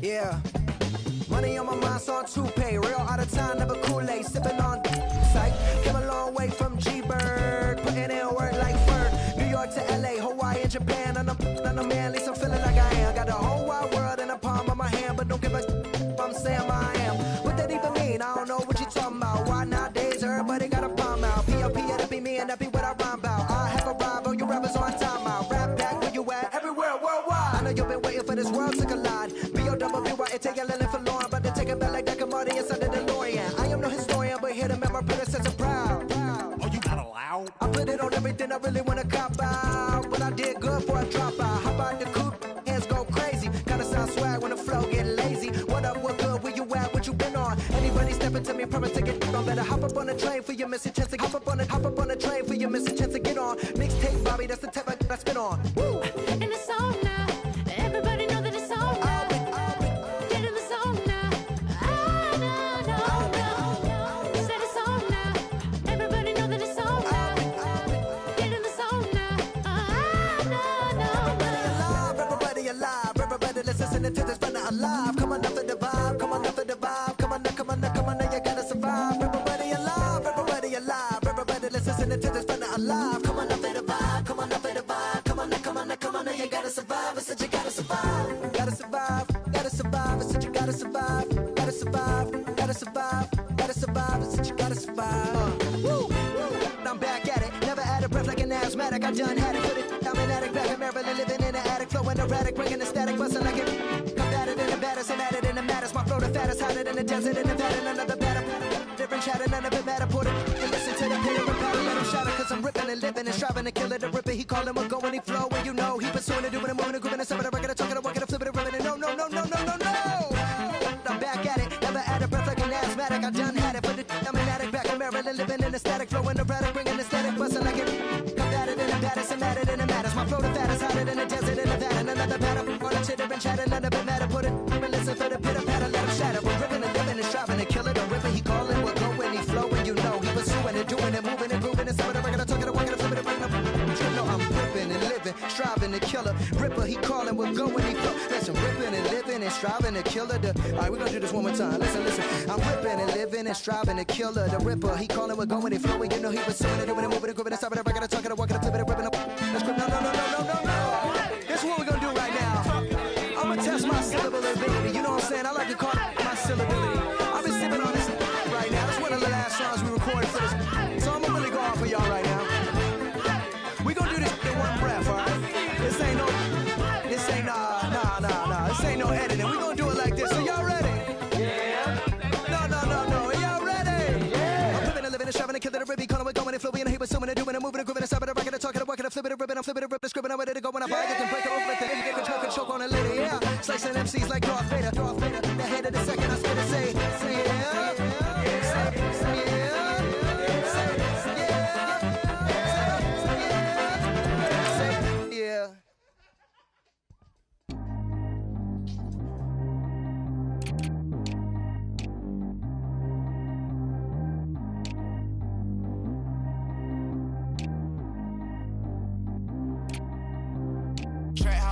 Yeah. Money on my mind, so on toupee. Real out of time, never Kool-Aid. Sipping on sight. Came a long way from G-Bird. Putting in work like Bird. New York to LA, Hawaii and Japan. And I'm man, at least I'm feeling like I am. Got the whole wide world in the palm of my hand. But don't give a I'm saying I am. What that even mean? I don't know what you talking about. Why nowadays everybody got a palm out? P.O.P. that'd be me and that be what I rhyme about. I have arrived on you rappers on time out. Rap back where you at? Everywhere, worldwide. I know you've been waiting for this world to collide. B.O.W.Y. Take a little for Lauren, but to take it back like that Marty inside the DeLorean. I am no historian, but here to make my predecessor proud. Oh, you got allowed? I put it on everything I really wanna cop out, but I did good for a drop out. How about the coupe? Hands go crazy. Kinda sound swag when the flow get lazy. What up, what good, where you at, what you been on? Anybody stepping to me, promise to get on. Better hop up on the train for your missing chance to hop up on the train for your missing chance to get on. Mixtape Bobby, that's the type I spit on. Woo! And it's on now. Everybody know that it's on now. Get in the zone now. No. Said it's on now. Everybody know that it's on now. Get in the zone now. No. Everybody alive. Everybody listening to this brother alive. Come on up for the vibe. Come on up for the vibe. Come on now, you gotta survive. Everybody alive. Everybody listening to this brother alive. Come on up for the vibe. Come on up for the vibe. Come on now, you gotta survive. I said you gotta survive. Gotta survive. I said you gotta survive. Gotta survive. I said you gotta survive. Woo. I'm back at it. Never out of breath like an asthmatic. I done had it. Put it. I'm an addict back in Maryland, living in an attic, flowing erratic, bringing the static, busting like it. Come at it in the baddest, I'm at it in the maddest. My flow the fattest, hotter than the desert in Nevada. Another batter, different chatter, none of it matter. Put it and listen to the pitter and patter, let him shatter. Cause I'm ripping and living and striving to kill it. The ripper, he calling, we're going, he flow, and you know he pursuing it, doing it, moving it, grooving it, some of the record, talking, walking, flipping it, ripping it. No. I'm back at it, never out of breath like an asthmatic. I done had it, but I'm an addict back in Maryland, living in the static, flowing erratic, bringing the static, busting like it. Come at it in the baddest, I'm at it in the maddest. My flow the fattest, hotter than the desert in Nevada. Another batter, on the chitter and chatter, none of it matter. Put it, and listen for the pitter patter, let him shatter. We're ripping and living and striving to kill it. The ripper, he calling, we're going, he flowing, you know. He pursuing it, doing it, moving and grooving. And some of the record, talking, walking, flipping it, bringing up. You know I'm ripping and living, striving to kill it. Ripper, he calling, we're going, he flow. Listen, ripping and living and striving to kill it. Alright, we're gonna do this one more time. Listen. I'm ripping and living and striving to kill it. The ripper, he calling, we're going, he flowing. You know he pursuing it, doing it, moving and grooving. And some of the record, talking, walking, flipping it, ripping up. Let's go. No. This is what we're gonna do right now. I'm gonna test my syllability. You know what I'm saying? I like to call it my syllability. I've been sipping on this right now. This is one of the last songs we recorded for this. So I'm gonna really go off for y'all right now. We gonna do this in one breath, alright? This ain't no editing. We gonna do it like this. So y'all ready? Yeah. No. Y'all ready? Yeah. I'm living and living and striving to kill it. A ribby calling, we're going and flowing and he was assuming and doing and moving and grooving and stopping and rocking and talking and walking and flipping and ripping. I'm flipping and ripping, scribbling, I'm ready to go when I buy it. Can break it open, they can choke on it later. Yeah. Slicing MCs like Darth Vader. The head of the second, I spit and say yeah.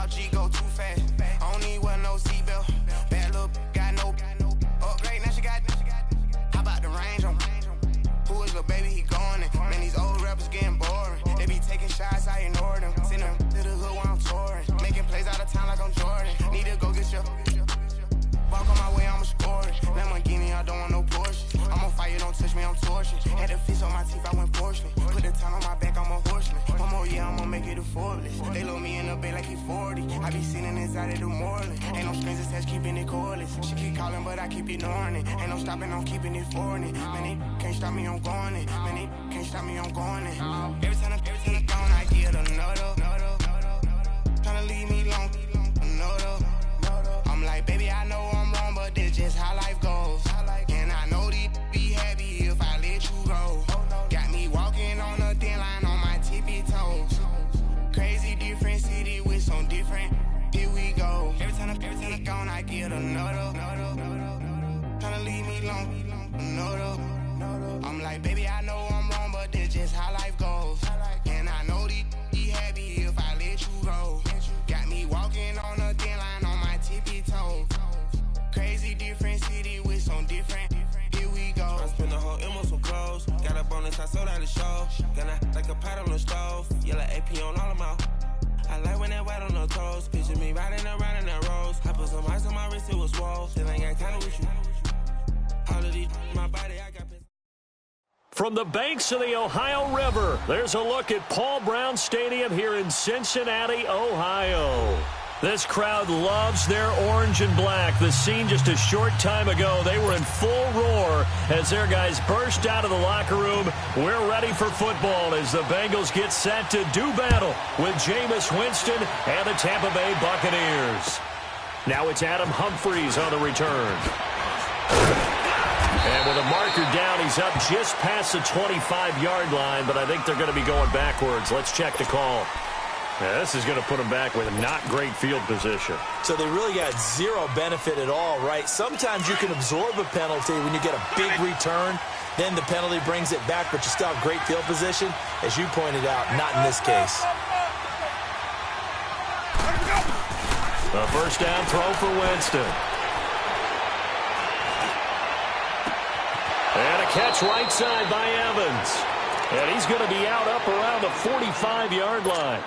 G go too fast. I don't need one no seatbelt. Bad little got no upgrade. Now she got. How about the range on? Who is the baby? He going in. Man, these old rappers getting boring. They be taking shots, I ignore them. Send them to the hood while I'm touring. Making plays out of town like I'm Jordan. Need to go get your. Walk on my way, I'ma score it. Lamborghini, I don't want no Porsche. I'm on fire, don't touch me, I'm torching. Had the fish on my teeth, I went porcelain. Put the time on my back, I'm a horseman. One more year, I'ma make it a Forbes. They load me in the bed like he 40. I be sitting inside of the Moreland. Ain't no strings attached, keeping it cordless. She keep calling, but I keep ignoring it. Ain't no stopping, I'm keeping it for it. Man, they can't stop me, I'm going it. Man, they can't stop me, I'm going it. Every time I'm gone, I get another. Tryna leave me long, another. I'm like, baby, I know I'm wrong, but this just how life goes. And I know these be happy if I let you go. Got me walking on a thin line on my tippy toes. Crazy different city with some different. Here we go. Every time I'm gone, I get another. Tryna leave me long, another. I'm like, baby, I know I'm wrong, but this just how life goes. And I know these be happy if I let you go. I sold out the show. Gonna like a pot on the stove. Yellow AP on all of my. I like when that wet on the toes. Picture me riding around in that rose. I put some ice on my wrist, it was swole. Still ain't got time with you. All of these, my body, I got pissed. From the banks of the Ohio River, there's a look at Paul Brown Stadium here in Cincinnati, Ohio. This crowd loves their orange and black. The scene just a short time ago, they were in full roar as their guys burst out of the locker room. We're ready for football as the Bengals get set to do battle with Jameis Winston and the Tampa Bay Buccaneers. Now it's Adam Humphries on the return. And with a marker down, he's up just past the 25-yard line, but I think they're going to be going backwards. Let's check the call. Yeah, this is going to put them back with not great field position. So they really got zero benefit at all, right? Sometimes you can absorb a penalty when you get a big return. Then the penalty brings it back, but you still have great field position. As you pointed out, not in this case. A first down throw for Winston. And a catch right side by Evans. And he's going to be out up around the 45-yard line.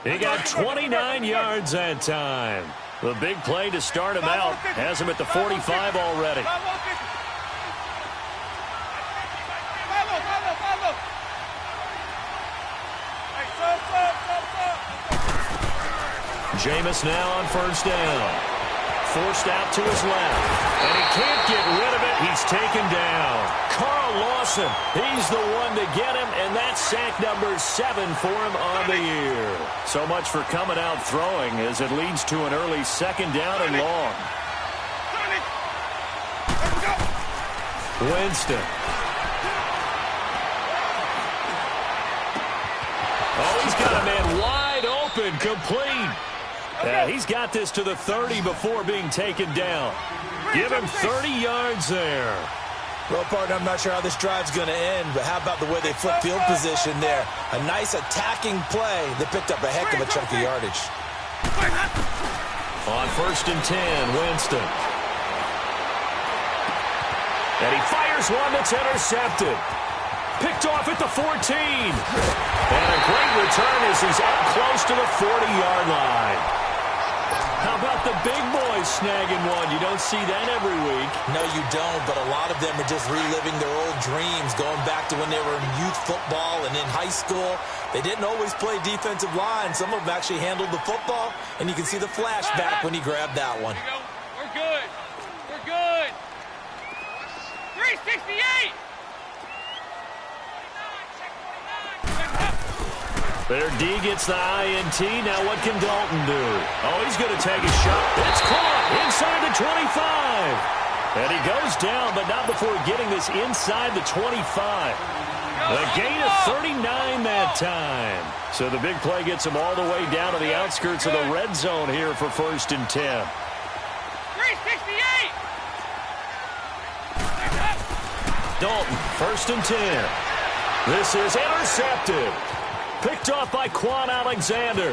He got 29 yards that time. The big play to start him out has him at the 45 already. Jameis now on first down. Forced out to his left. And he can't get rid of it. He's taken down. Carl Lawson, he's the one to get him, and that's sack number 7 for him on the year. So much for coming out throwing as it leads to an early second down and long. Winston. Oh, he's got a man wide open, complete. He's got this to the 30 before being taken down. Give him 30 yards there. Well, partner, I'm not sure how this drive's going to end, but how about the way they flip field position there? A nice attacking play that picked up a heck of a chunk of yardage. On first and 10, Winston. And he fires one that's intercepted. Picked off at the 14. And a great return as he's up close to the 40-yard line. How about the big boys snagging one? You don't see that every week. No, you don't, but a lot of them are just reliving their old dreams, going back to when they were in youth football and in high school. They didn't always play defensive line. Some of them actually handled the football, and you can see the flashback when he grabbed that one. We're good. We're good. 368. Their D gets the INT. Now what can Dalton do? Oh, he's going to take a shot. It's caught inside the 25. And he goes down, but not before getting this inside the 25. The gain of 39 that time. So the big play gets him all the way down to the outskirts of the red zone here for first and 10. 368. Dalton, first and 10. This is intercepted. Picked off by Quan Alexander.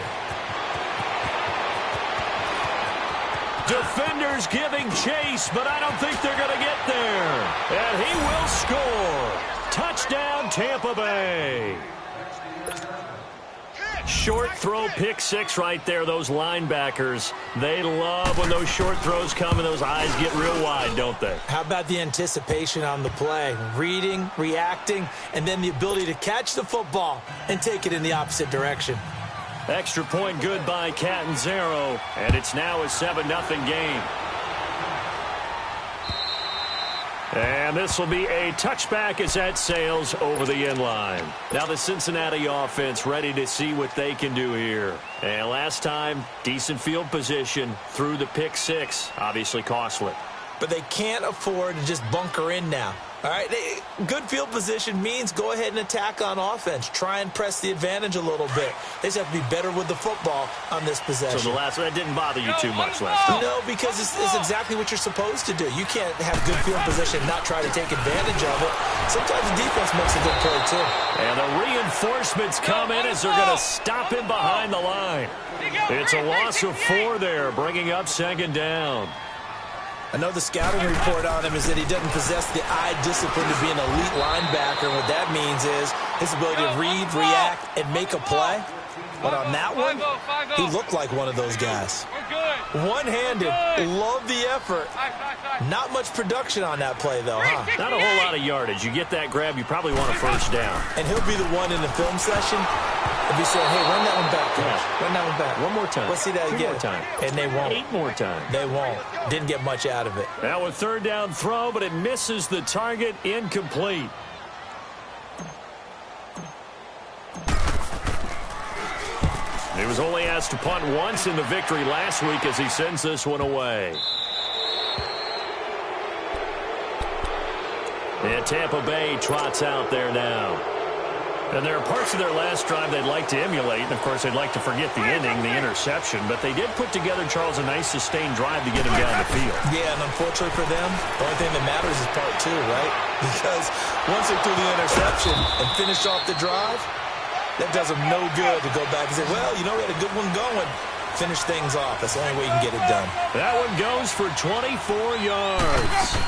Defenders giving chase, but I don't think they're going to get there. And he will score. Touchdown, Tampa Bay. Short throw, pick six right there. Those linebackers, they love when those short throws come and those eyes get real wide, don't they? How about the anticipation on the play? Reading, reacting, and then the ability to catch the football and take it in the opposite direction. Extra point good by Catanzaro, and it's now a 7-0 game. And this will be a touchback as that sails over the end line. Now the Cincinnati offense ready to see what they can do here. And last time, decent field position through the pick six. Obviously costly. But they can't afford to just bunker in now. All right, good field position means go ahead and attack on offense. Try and press the advantage a little bit. They just have to be better with the football on this possession. So the last one, that didn't bother you too much last time? No, because it's exactly what you're supposed to do. You can't have good field position and not try to take advantage of it. Sometimes the defense makes a good play, too. And the reinforcements come in as they're going to stop him behind the line. It's a loss of 4 there, bringing up second down. I know the scouting report on him is that he doesn't possess the eye discipline to be an elite linebacker. What that means is his ability to read, react, and make a play. But on that one, he looked like one of those guys. One-handed, love the effort. Not much production on that play, though, huh? Not a whole lot of yardage. You get that grab, you probably want a first down. And he'll be the one in the film session. He'll be saying, hey, run that one back, coach. Run that one back. One more time. Let's see that again. 2 more times. And they won't. 8 more times. They won't. Didn't get much out of it. Now a third down throw, but it misses the target, incomplete. He was only asked to punt once in the victory last week as he sends this one away. And Tampa Bay trots out there now. And there are parts of their last drive they'd like to emulate. And, of course, they'd like to forget the ending, the interception. But they did put together, Charles, a nice sustained drive to get him down the field. Yeah, and unfortunately for them, the only thing that matters is part 2, right? Because once they threw the interception and finished off the drive, that does them no good to go back and say, well, you know, we had a good one going. Finish things off. That's the only way you can get it done. That one goes for 24 yards.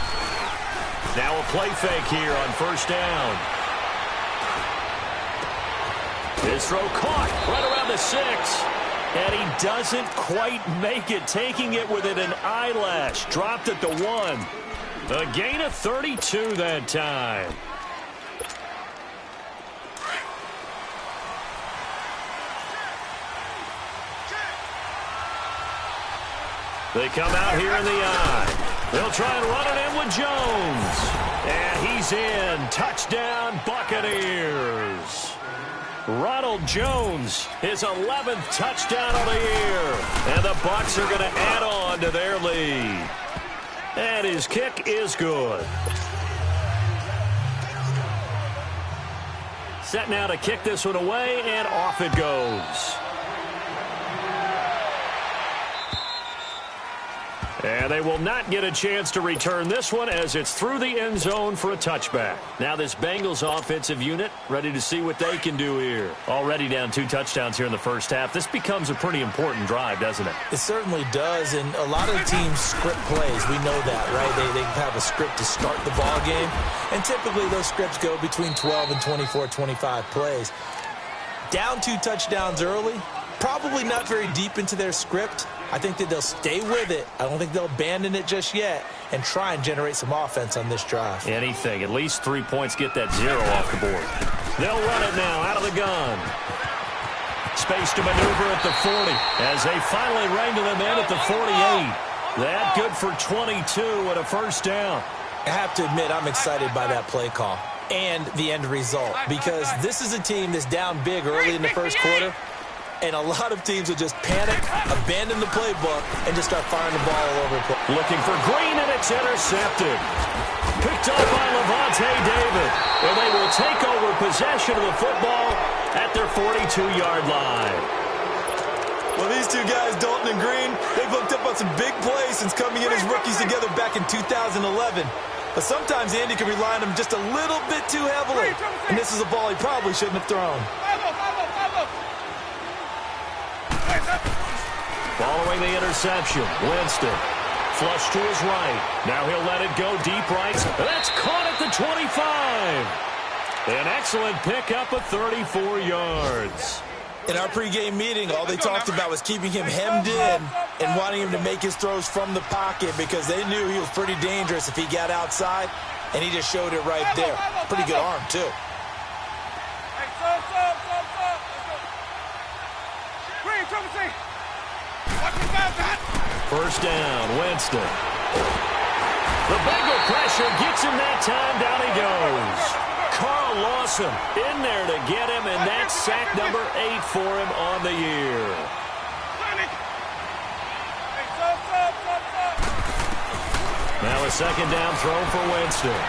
Now a play fake here on first down. His throw caught right around the 6. And he doesn't quite make it, taking it within an eyelash. Dropped at the 1. A gain of 32 that time. They come out here in the eye. They'll try and run it in with Jones. And he's in. Touchdown, Buccaneers. Ronald Jones, his 11th touchdown of the year. And the Bucs are going to add on to their lead. And his kick is good. Set now to kick this one away, and off it goes. And they will not get a chance to return this one as it's through the end zone for a touchback. Now this Bengals offensive unit ready to see what they can do here. Already down 2 touchdowns here in the first half. This becomes a pretty important drive, doesn't it? It certainly does, and a lot of teams script plays. We know that, right? They have a script to start the ball game, and typically those scripts go between 12 and 24, 25 plays. Down 2 touchdowns early, probably not very deep into their script. I think that they'll stay with it. I don't think they'll abandon it just yet and try and generate some offense on this drive. Anything. At least 3 points, get that 0 off the board. They'll run it now out of the gun. Space to maneuver at the 40 as they finally wrangle them in at the 48. That good for 22 and a first down. I have to admit, I'm excited by that play call and the end result because this is a team that's down big early in the first quarter. And a lot of teams will just panic, abandon the playbook, and just start firing the ball all over the place. Looking for Green, and it's intercepted. Picked up by Levante David. And they will take over possession of the football at their 42-yard line. Well, these two guys, Dalton and Green, they've hooked up on some big plays since coming in as rookies together back in 2011. But sometimes Andy can rely on them just a little bit too heavily. And this is a ball he probably shouldn't have thrown. Following the interception, Winston flush to his right. Now he'll let it go deep right. That's caught at the 25. An excellent pickup of 34 yards. In our pregame meeting, all they talked about was keeping him hemmed in and wanting him to make his throws from the pocket because they knew he was pretty dangerous if he got outside, and he just showed it right there. Pretty good arm, too. First down, Winston. The Bengal pressure gets him that time. Down he goes. Carl Lawson in there to get him, and that's sack number 8 for him on the year. Now a second down throw for Winston.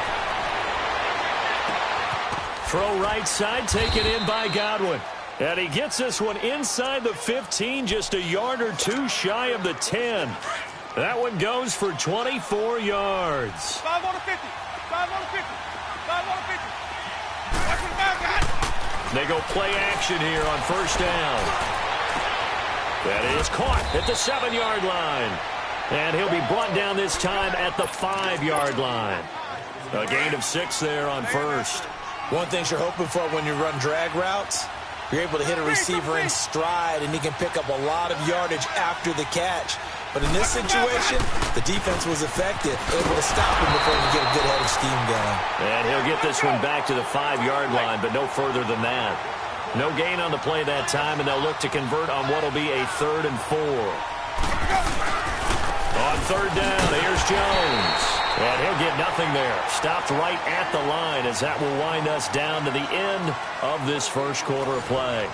Throw right side, taken in by Godwin. And he gets this one inside the 15, just a yard or 2 shy of the 10. That one goes for 24 yards. 5 on the 50. 5 on the 50. 5 on the 50. They go play action here on first down. That is caught at the 7-yard line. And he'll be brought down this time at the 5-yard line. A gain of 6 there on first. One thing you're hoping for when you run drag routes, you're able to hit a receiver in stride, and he can pick up a lot of yardage after the catch. But in this situation, the defense was effective, able to stop him before he could get a good head of steam going. And he'll get this one back to the 5-yard line, but no further than that. No gain on the play that time, and they'll look to convert on what will be a 3rd and 4. On 3rd down, here's Jones. And he'll get nothing there. Stopped right at the line as that will wind us down to the end of this first quarter of play.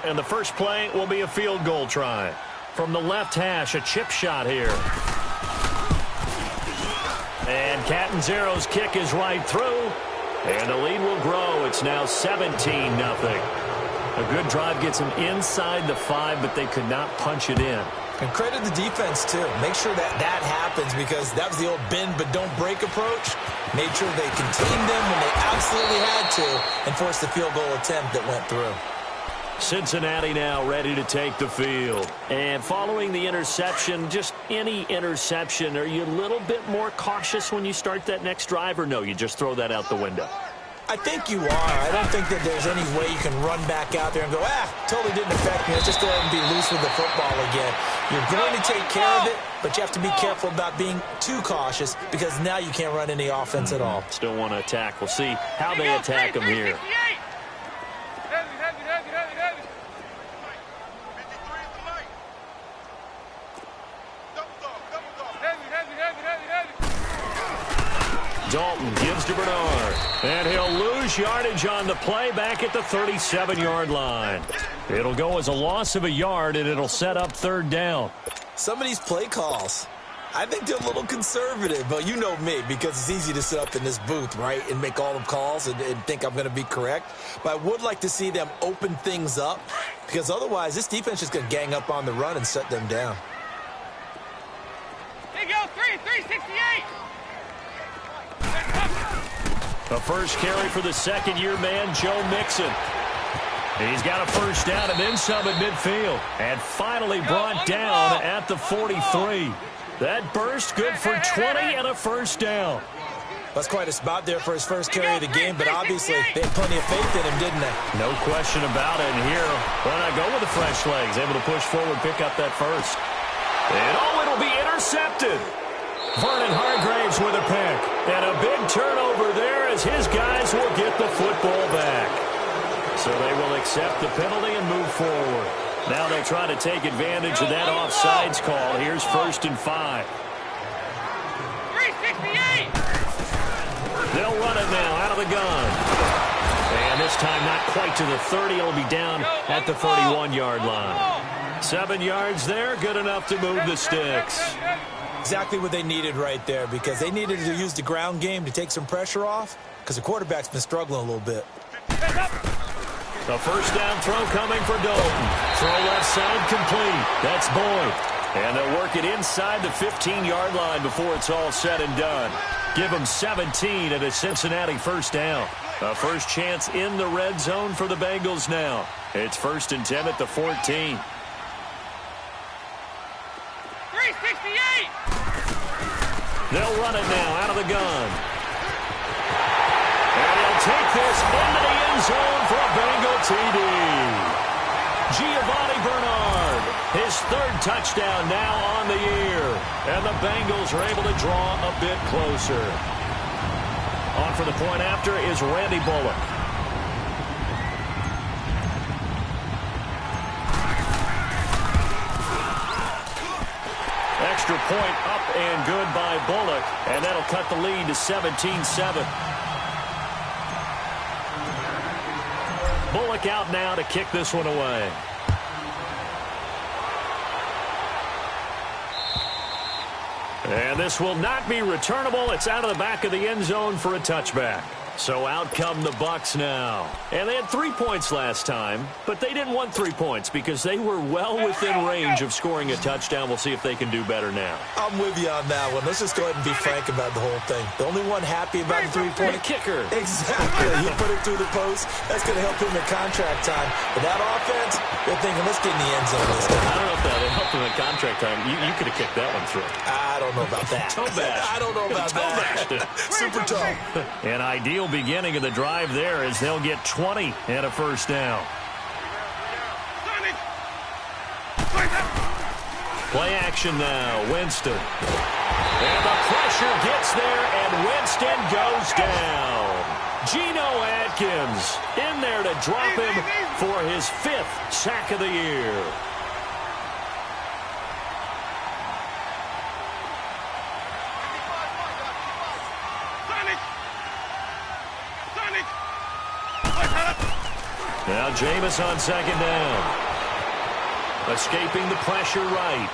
And the first play will be a field goal try. From the left hash, a chip shot here. And Catanzero's kick is right through. And the lead will grow. It's now 17-0. A good drive gets them inside the 5, but they could not punch it in. And credit the defense, too. Make sure that happens, because that was the old bend but don't break approach. Made sure they contained them when they absolutely had to and forced the field goal attempt that went through. Cincinnati now ready to take the field. And following the interception, just any interception, are you a little bit more cautious when you start that next drive, or no, you just throw that out the window? I think you are. I don't think that there's any way you can run back out there and go, totally didn't affect me. Let's just go ahead and be loose with the football again. You're going to take care of it, but you have to be careful about being too cautious, because now you can't run any offense at all. Still want to attack. We'll see how they attack them here. Dalton gives to Bernard. And he'll lose yardage on the play back at the 37-yard line. It'll go as a loss of a yard, and it'll set up 3rd down. Some of these play calls, I think they're a little conservative, but you know me, because it's easy to sit up in this booth, right, and make all the calls and think I'm going to be correct. But I would like to see them open things up, because otherwise this defense is going to gang up on the run and shut them down. Here you go, 368. The first carry for the second-year man, Joe Mixon. He's got a first down and then some at midfield. And finally brought down at the 43. That burst good for 20 and a first down. That's quite a spot there for his first carry of the game, but obviously they had plenty of faith in him, didn't they? No question about it. And here, why not go with the fresh legs? Able to push forward, pick up that first. And it'll be intercepted. Vernon Hargraves with a pick. And a big turnover there as his guys will get the football back. So they will accept the penalty and move forward. Now they'll try to take advantage of that offsides call. Here's 1st and 5. 368. They'll run it now out of the gun. And this time not quite to the 30. It'll be down at the 31-yard line. 7 yards there, good enough to move the sticks. Exactly what they needed right there, because they needed to use the ground game to take some pressure off, because the quarterback's been struggling a little bit. The first down throw coming for Dalton. Throw left side complete. That's Boyd. And they'll work it inside the 15-yard line before it's all said and done. Give them 17 at a Cincinnati first down. A first chance in the red zone for the Bengals now. It's 1st and 10 at the 14. 368. They'll run it now out of the gun. And he'll take this into the end zone for a Bengal TD. Giovanni Bernard, his 3rd touchdown now on the year. And the Bengals are able to draw a bit closer. On for the point after is Randy Bullock. Extra point up and good by Bullock, and that'll cut the lead to 17-7. Bullock out now to kick this one away. And this will not be returnable. It's out of the back of the end zone for a touchback. So out come the Bucks now. And they had 3 points last time, but they didn't want 3 points because they were well within range of scoring a touchdown. We'll see if they can do better now. I'm with you on that one. Let's just go ahead and be frank about the whole thing. The only one happy about the three-point kicker. Exactly. You put it through the post. That's going to help him in contract time. But that offense, they're thinking, let's get in the end zone this time. I don't know if that helped him in contract time. You could have kicked that one through. I don't know about that. Toe bash. I don't know about that. Super toe. An ideal beginning of the drive there as they'll get 20 and a first down. Play action now. Winston. And the pressure gets there, and Winston goes down. Geno Atkins in there to drop him for his 5th sack of the year. Now Jameis on second down. Escaping the pressure right.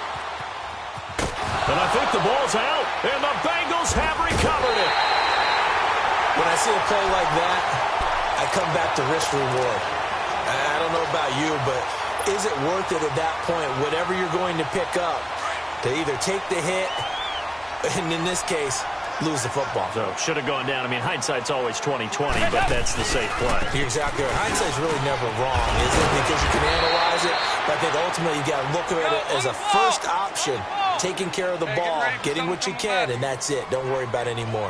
And I think the ball's out, and the Bengals have recovered it. When I see a play like that, I come back to risk reward. I don't know about you, but is it worth it at that point, whatever you're going to pick up, to either take the hit, and in this case, lose the football? So should have gone down. I mean, hindsight's always 20/20, but that's the safe play. You're exactly right. Hindsight's really never wrong, is it? Because you can analyze it, but I think ultimately you got to look at it as a first option, taking care of the ball, getting what you can, and that's it. Don't worry about it anymore.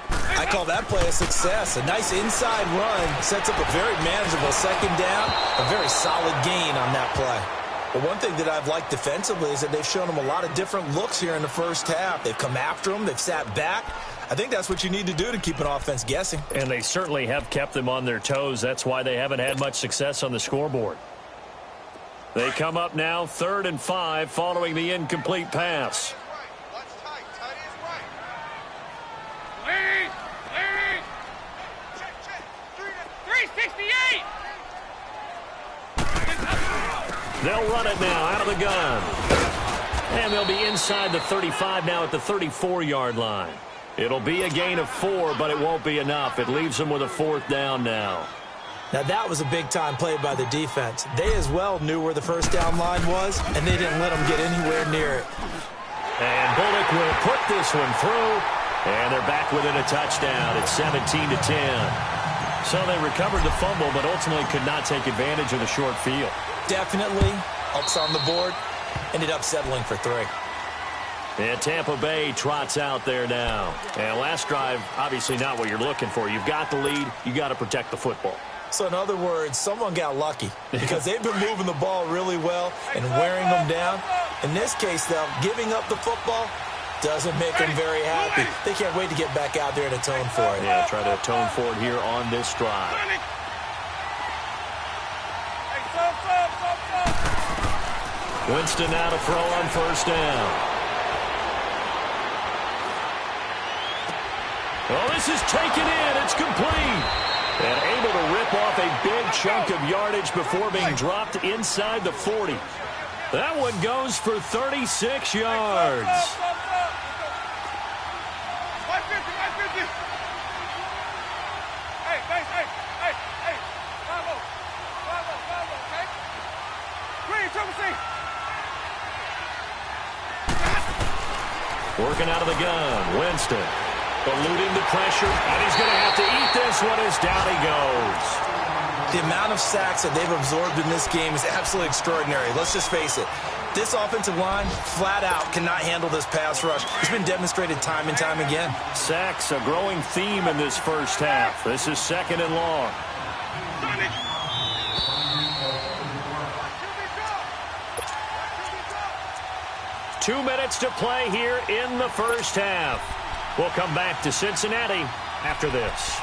I call that play a success. A nice inside run sets up a very manageable second down, a very solid gain on that play. But one thing that I've liked defensively is that they've shown them a lot of different looks here in the first half. They've come after them. They've sat back. I think that's what you need to do to keep an offense guessing. And they certainly have kept them on their toes. That's why they haven't had much success on the scoreboard. They come up now 3rd and 5 following the incomplete pass. Lead! 368! They'll run it now out of the gun. And they'll be inside the 35 now at the 34-yard line. It'll be a gain of 4, but it won't be enough. It leaves them with a 4th down now. Now, that was a big-time play by the defense. They as well knew where the first down line was, and they didn't let them get anywhere near it. And Bullock will put this one through, and they're back within a touchdown. It's 17-10. So they recovered the fumble, but ultimately could not take advantage of the short field. Definitely, Bucks on the board, ended up settling for 3. And Tampa Bay trots out there now. And last drive, obviously not what you're looking for. You've got the lead. You got to protect the football. So in other words, someone got lucky because they've been moving the ball really well and wearing them down. In this case, though, giving up the football doesn't make them very happy. They can't wait to get back out there and atone for it. Yeah, try to atone for it here on this drive. Winston now to throw on first down. Oh, this is taken in. It's complete. And able to rip off a big chunk of yardage before being dropped inside the 40. That one goes for 36 yards. 550. Hey. Bravo, okay? Green, triple C. Working out of the gun, Winston. Eluding the pressure, and he's going to have to eat this one as down he goes. The amount of sacks that they've absorbed in this game is absolutely extraordinary. Let's just face it. This offensive line, flat out, cannot handle this pass rush. It's been demonstrated time and time again. Sacks, a growing theme in this first half. This is 2nd and long. 2 minutes to play here in the first half. We'll come back to Cincinnati after this.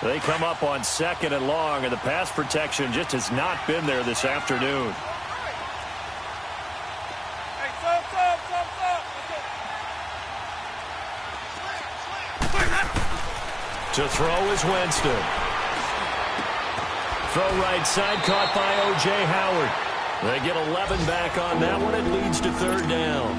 They come up on 2nd and long, and the pass protection just has not been there this afternoon. Hey, stop. To throw is Winston. Throw right side, caught by O.J. Howard. They get 11 back on that one. It leads to 3rd down.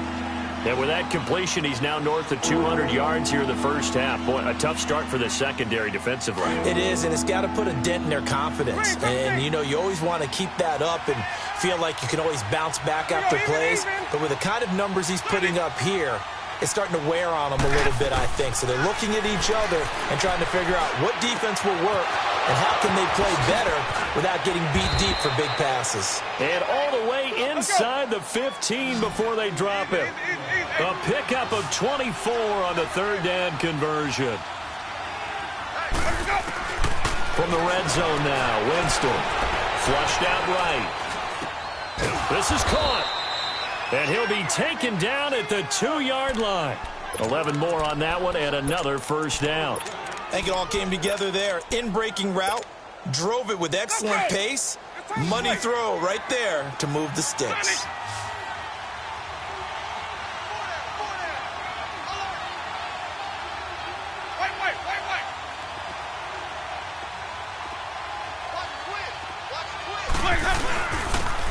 And with that completion, he's now north of 200 yards here in the first half. Boy, a tough start for the secondary defensively. It is, and it's got to put a dent in their confidence. And, you know, you always want to keep that up and feel like you can always bounce back after plays. But with the kind of numbers he's putting up here, it's starting to wear on them a little bit, I think. So they're looking at each other and trying to figure out what defense will work and how can they play better without getting beat deep for big passes. And all the way inside the 15 before they drop it. A pickup of 24 on the 3rd down conversion. From the red zone now, Winston. Flushed out right. This is caught. And he'll be taken down at the 2-yard line. 11 more on that one and another 1st down. I think it all came together there. In-breaking route, drove it with excellent pace. Money throw right there to move the sticks.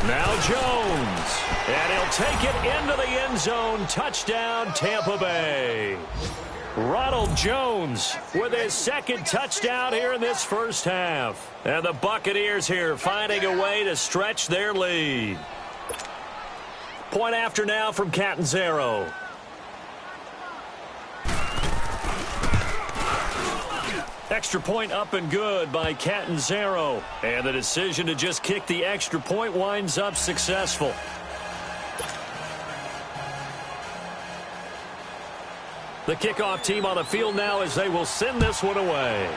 Now Jones, and he'll take it into the end zone. Touchdown, Tampa Bay. Ronald Jones with his 2nd touchdown here in this first half. And the Buccaneers here finding a way to stretch their lead. Point after now from Catanzaro. Extra point up and good by Catanzaro. And the decision to just kick the extra point winds up successful. The kickoff team on the field now as they will send this one away.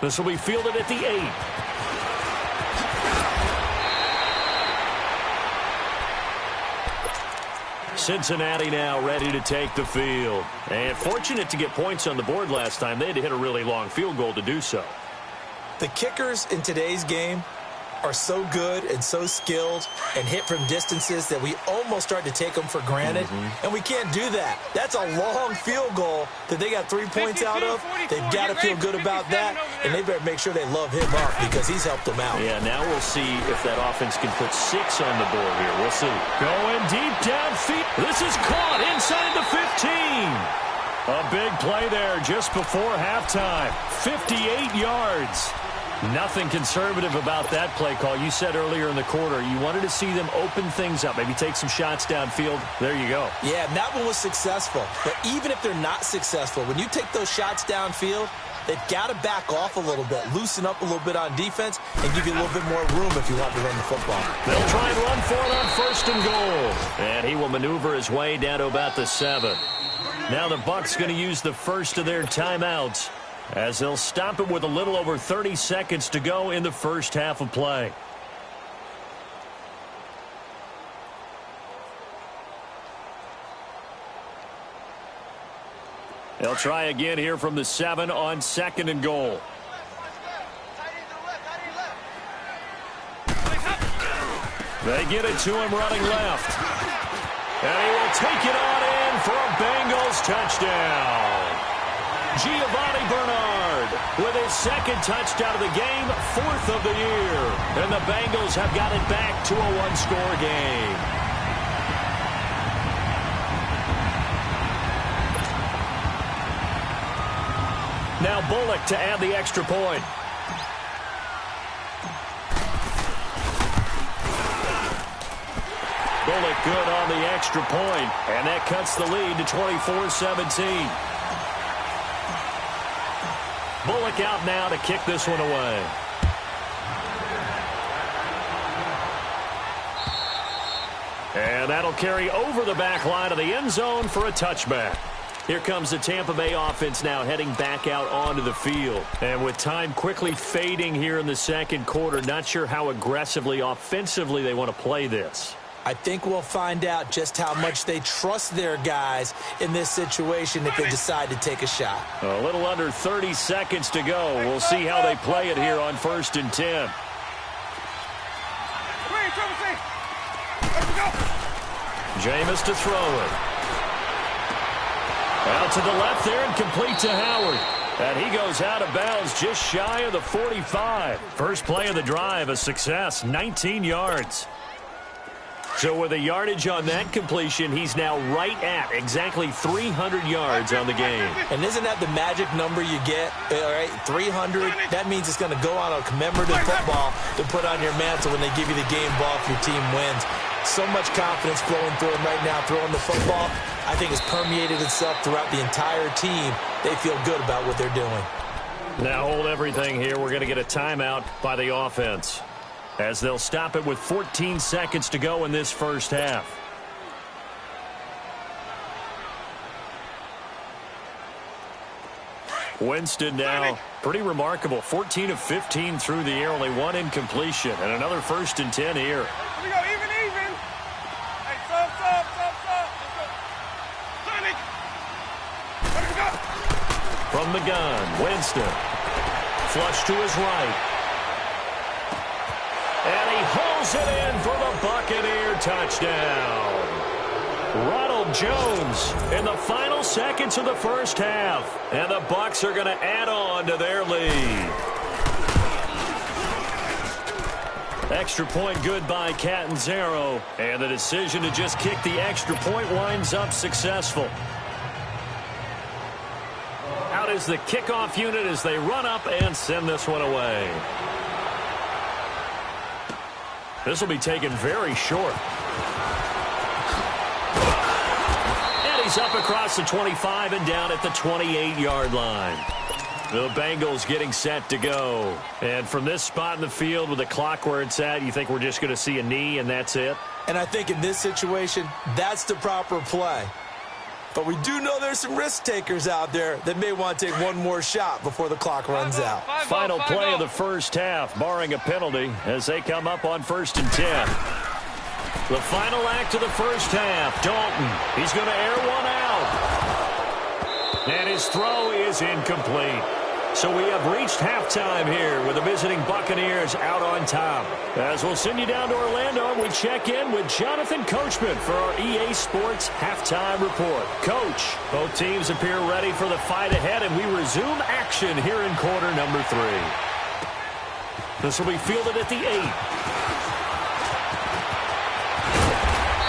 This will be fielded at the 8. Cincinnati now ready to take the field. And fortunate to get points on the board last time. They had to hit a really long field goal to do so. The kickers in today's game are so good and so skilled and hit from distances that we almost start to take them for granted. And we can't do that. That's a long field goal that they got 3 points out of. They've got to feel good about that, and they better make sure they love him up because he's helped them out. Yeah, now we'll see if that offense can put 6 on the board here. We'll see. Going deep downfield. This is caught inside the 15. A big play there just before halftime. 58 yards. Nothing conservative about that play call. You said earlier in the quarter you wanted to see them open things up, maybe take some shots downfield. There you go. Yeah, and that one was successful. But even if they're not successful, when you take those shots downfield, they've got to back off a little bit, loosen up a little bit on defense, and give you a little bit more room if you want to run the football. They'll try and run for it on 1st and goal. And he will maneuver his way down to about the 7. Now the Bucs going to use the first of their timeouts, as they'll stop it with a little over 30 seconds to go in the first half of play. They'll try again here from the 7 on 2nd and goal. They get it to him running left. And he will take it on in for a Bengals touchdown. Giovanni Bernard with his 2nd touchdown of the game, 4th of the year. And the Bengals have got it back to a 1-score game. Now Bullock to add the extra point. Bullock good on the extra point, and that cuts the lead to 24-17. Bullock out now to kick this one away. And that'll carry over the back line of the end zone for a touchback. Here comes the Tampa Bay offense now heading back out onto the field. And with time quickly fading here in the 2nd quarter, not sure how aggressively, offensively they want to play this. I think we'll find out just how much they trust their guys in this situation if they decide to take a shot. A little under 30 seconds to go. We'll see how they play it here on 1st and 10. Jameis to throw it. Out to the left there and complete to Howard. And he goes out of bounds just shy of the 45. First play of the drive, a success, 19 yards. So with the yardage on that completion, he's now right at exactly 300 yards on the game. And isn't that the magic number you get? All right, 300. That means it's going to go on a commemorative football to put on your mantle when they give you the game ball if your team wins. So much confidence flowing through him right now throwing the football. I think it's permeated itself throughout the entire team. They feel good about what they're doing. Now hold everything here. We're going to get a timeout by the offense, as they'll stop it with 14 seconds to go in this first half. Winston now, pretty remarkable. 14 of 15 through the air, only one incompletion, and another 1st and 10 here. Here we go, even. Hey, stop. Sonic. Let go. From the gun, Winston. Flush to his right. And he hauls it in for the Buccaneer touchdown. Ronald Jones in the final seconds of the first half. And the Bucs are going to add on to their lead. Extra point good by Catanzaro. And the decision to just kick the extra point winds up successful. Out is the kickoff unit as they run up and send this one away. This will be taken very short. And he's up across the 25 and down at the 28-yard line. The Bengals getting set to go. And from this spot in the field with the clock where it's at, you think we're just going to see a knee and that's it? And I think in this situation, that's the proper play. But we do know there's some risk takers out there that may want to take one more shot before the clock runs out. Final play of the first half, barring a penalty, as they come up on 1st and 10. The final act of the first half, Dalton. He's going to air one out. And his throw is incomplete. So we have reached halftime here with the visiting Buccaneers out on top. As we'll send you down to Orlando, we check in with Jonathan Coachman for our EA Sports Halftime Report. Coach, both teams appear ready for the fight ahead, and we resume action here in quarter number 3. This will be fielded at the 8.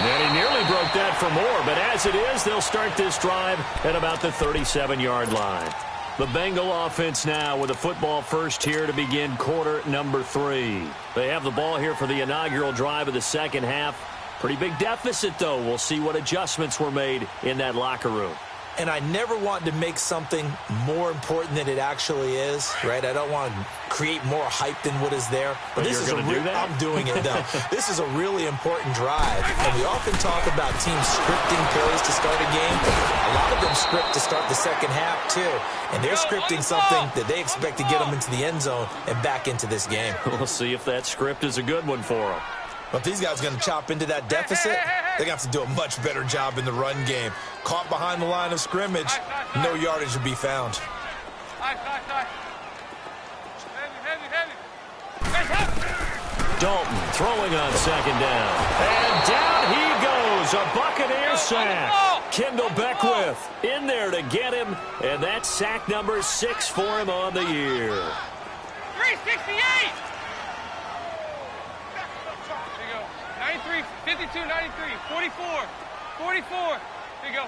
And he nearly broke that for more, but as it is, they'll start this drive at about the 37-yard line. The Bengal offense now with a football first here to begin quarter number 3. They have the ball here for the inaugural drive of the second half. Pretty big deficit, though. We'll see what adjustments were made in that locker room. And I never want to make something more important than it actually is, right? I don't want to create more hype than what is there. But this is I'm doing it, though. This is a really important drive. And we often talk about teams scripting plays to start a game. A lot of them script to start the second half, too. And they're scripting something that they expect to get them into the end zone and back into this game. We'll see if that script is a good one for them. But if these guys are going to chop into that deficit, they're going to have to do a much better job in the run game. Caught behind the line of scrimmage, no yardage to be found. Dalton throwing on second down. And down he goes. A Buccaneer sack. Kendall Beckwith in there to get him. And that's sack number 6 for him on the year. 368! 93, 52, 93, 44, 44. Here you go.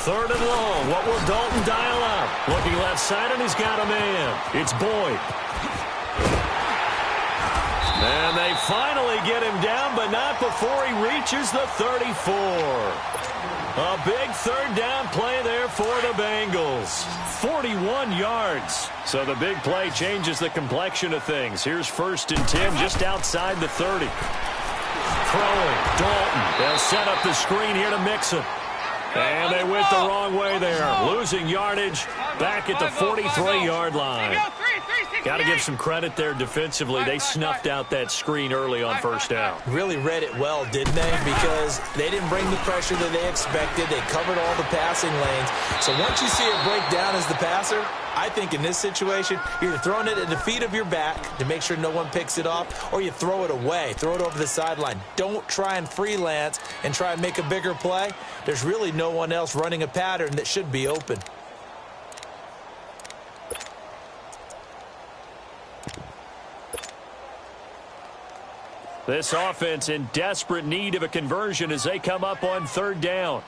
Third and long. What will Dalton dial up? Looking left side, and he's got a man. It's Boyd. And they finally get him down, but not before he reaches the 34. A big third down play there for the Bengals. 41 yards. So the big play changes the complexion of things. Here's 1st and 10 just outside the 30. Throwing, Dalton. They'll set up the screen here to Mixon. And they went the wrong way there. Losing yardage back at the 43-yard line. Here you go, 360. Got to give some credit there defensively. They snuffed out that screen early on first down. Really read it well, didn't they? Because they didn't bring the pressure that they expected. They covered all the passing lanes. So once you see it break down as the passer, I think in this situation, you're throwing it at the feet of your back to make sure no one picks it off, or you throw it away, throw it over the sideline. Don't try and freelance and try and make a bigger play. There's really no one else running a pattern that should be open. This offense in desperate need of a conversion as they come up on third down.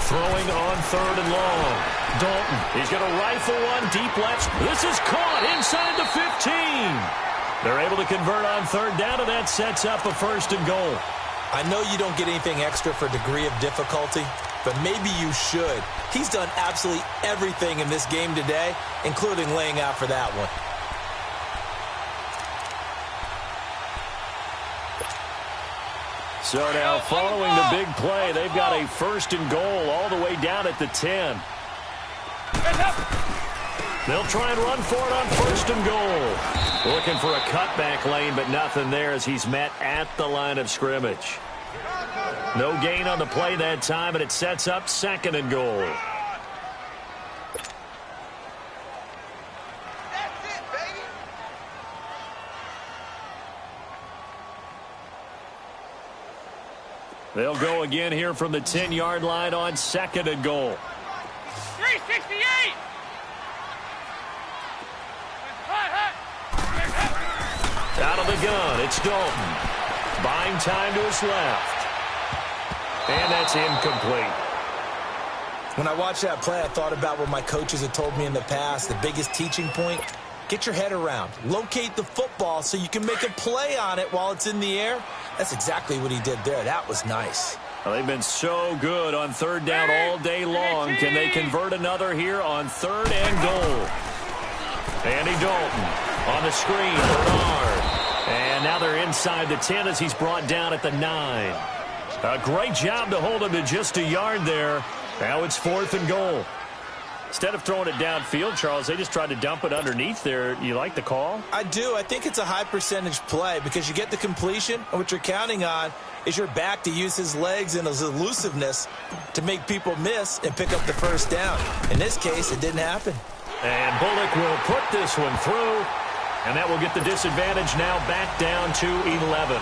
Throwing on third and long. Dalton, he's going to rifle one deep left. This is caught inside the 15. They're able to convert on third down, and that sets up a first and goal. I know you don't get anything extra for degree of difficulty, but maybe you should. He's done absolutely everything in this game today, including laying out for that one. So now following the big play, they've got a first and goal all the way down at the 10. They'll try and run for it on first and goal. Looking for a cutback lane, but nothing there as he's met at the line of scrimmage. No gain on the play that time, and it sets up second and goal. They'll go again here from the 10-yard line on second and goal. 368! Out of the gun, it's Dalton. Buying time to his left. And that's incomplete. When I watched that play, I thought about what my coaches had told me in the past. The biggest teaching point, get your head around. Locate the football so you can make a play on it while it's in the air. That's exactly what he did there. That was nice. Well, they've been so good on third down all day long. Can they convert another here on third and goal? Andy Dalton on the screen. Bernard. And now they're inside the 10 as he's brought down at the 9. A great job to hold him to just a yard there. Now it's fourth and goal. Instead of throwing it downfield, Charles, they just tried to dump it underneath there. You like the call? I do. I think it's a high percentage play because you get the completion, and what you're counting on is your back to use his legs and his elusiveness to make people miss and pick up the first down. In this case, it didn't happen. And Bullock will put this one through, and that will get the disadvantage now back down to 11.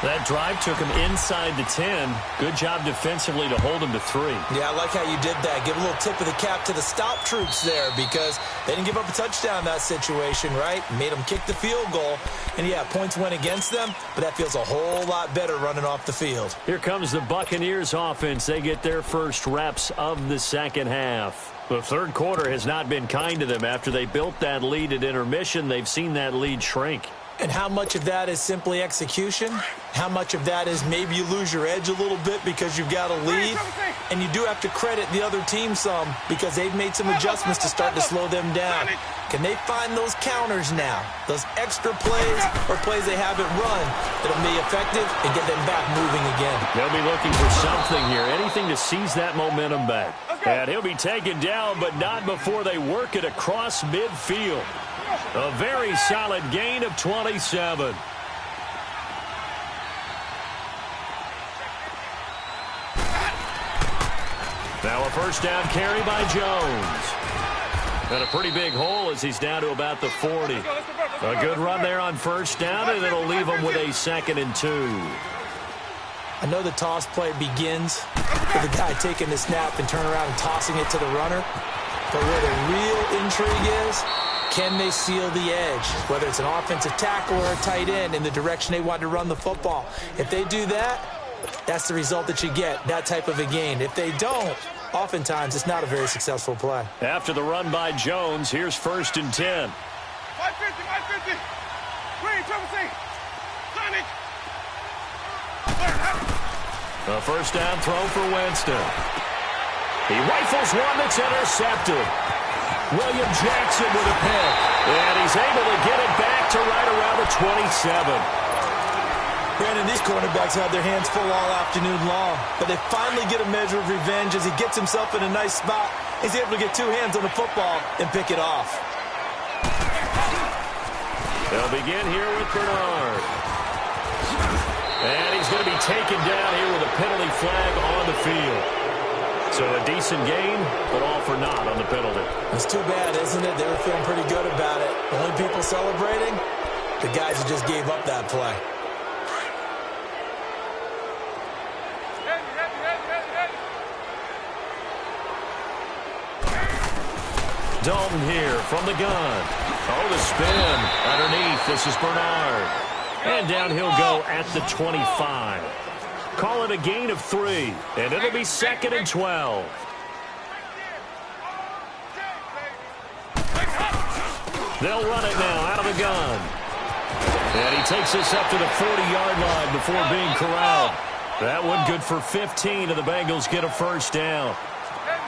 That drive took him inside the 10. Good job defensively to hold him to 3. Yeah, I like how you did that. Give a little tip of the cap to the stop troops there because they didn't give up a touchdown in that situation, right? Made them kick the field goal. And, yeah, points went against them, but that feels a whole lot better running off the field. Here comes the Buccaneers offense. They get their first reps of the second half. The third quarter has not been kind to them. After they built that lead at intermission, they've seen that lead shrink. And how much of that is simply execution? How much of that is maybe you lose your edge a little bit because you've got a lead? And you do have to credit the other team some because they've made some adjustments to start to slow them down. Can they find those counters now? Those extra plays or plays they haven't run that'll be effective and get them back moving again? They'll be looking for something here, anything to seize that momentum back. And he'll be taken down, but not before they work it across midfield. A very solid gain of 27. Now a first down carry by Jones. And a pretty big hole as he's down to about the 40. A good run there on first down, and it'll leave him with a 2nd and 2. I know the toss play begins with the guy taking the snap and turning around and tossing it to the runner. But where the real intrigue is, can they seal the edge, whether it's an offensive tackle or a tight end in the direction they want to run the football? If they do that, that's the result that you get, that type of a gain. If they don't, oftentimes it's not a very successful play. After the run by Jones, here's 1st and 10. 550. Green, trouble C. Sonic. A first down throw for Winston. He rifles one that's intercepted. William Jackson with a pick. And he's able to get it back to right around the 27. Brandon, these cornerbacks have their hands full all afternoon long, but they finally get a measure of revenge as he gets himself in a nice spot he's able to get two hands on the football and pick it off. They'll begin here with Bernard. And he's going to be taken down here with a penalty flag on the field. So a decent game, but all for naught on the penalty. It's too bad, isn't it? They were feeling pretty good about it. The only people celebrating, the guys who just gave up that play. Dalton here from the gun. Oh, the spin underneath. This is Bernard. And down he'll go at the 25. Call it a gain of 3, and it'll be 2nd and 12. They'll run it now out of the gun. And he takes this up to the 40-yard line before being corralled. That one good for 15, and the Bengals get a first down.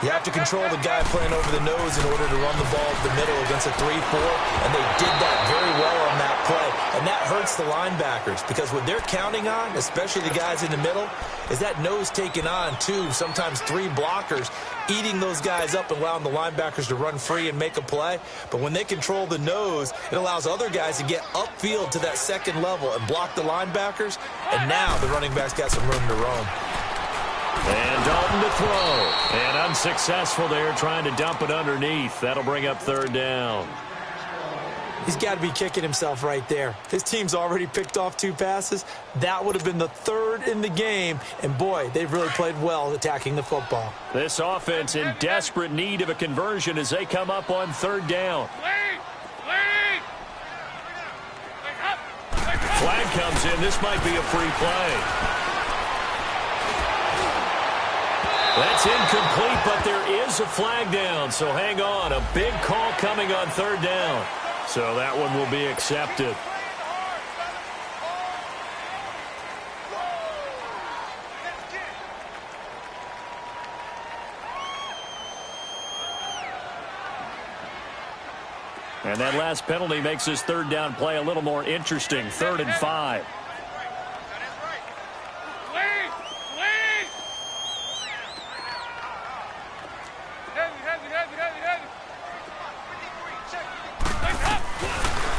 You have to control the guy playing over the nose in order to run the ball to the middle against a 3-4, and they did that very well on that play. And that hurts the linebackers because what they're counting on, especially the guys in the middle, is that nose taking on 2, sometimes 3 blockers, eating those guys up and allowing the linebackers to run free and make a play. But when they control the nose, it allows other guys to get upfield to that second level and block the linebackers, and now the running backs got some room to roam. And Dalton to throw. And unsuccessful there, trying to dump it underneath. That'll bring up 3rd down. He's got to be kicking himself right there. His team's already picked off 2 passes. That would have been the 3rd in the game. And, boy, they've really played well attacking the football. This offense in desperate need of a conversion as they come up on 3rd down. Flag comes in. This might be a free play. That's incomplete, but there is a flag down, so hang on. A big call coming on 3rd down. So that one will be accepted. And that last penalty makes this 3rd down play a little more interesting. 3rd and 5.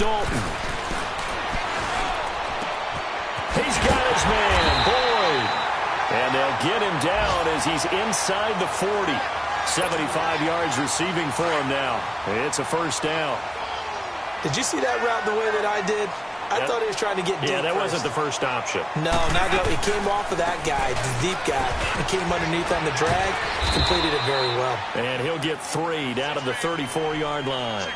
Dalton. He's got his man, Boyd. And they'll get him down as he's inside the 40. 75 yards receiving for him now. It's a first down. Did you see that route the way that I did? I thought he was trying to get deep. Yeah, that wasn't the first option. No, not that. It came off of that guy, the deep guy. It came underneath on the drag. Completed it very well. And he'll get 3 down to the 34-yard line.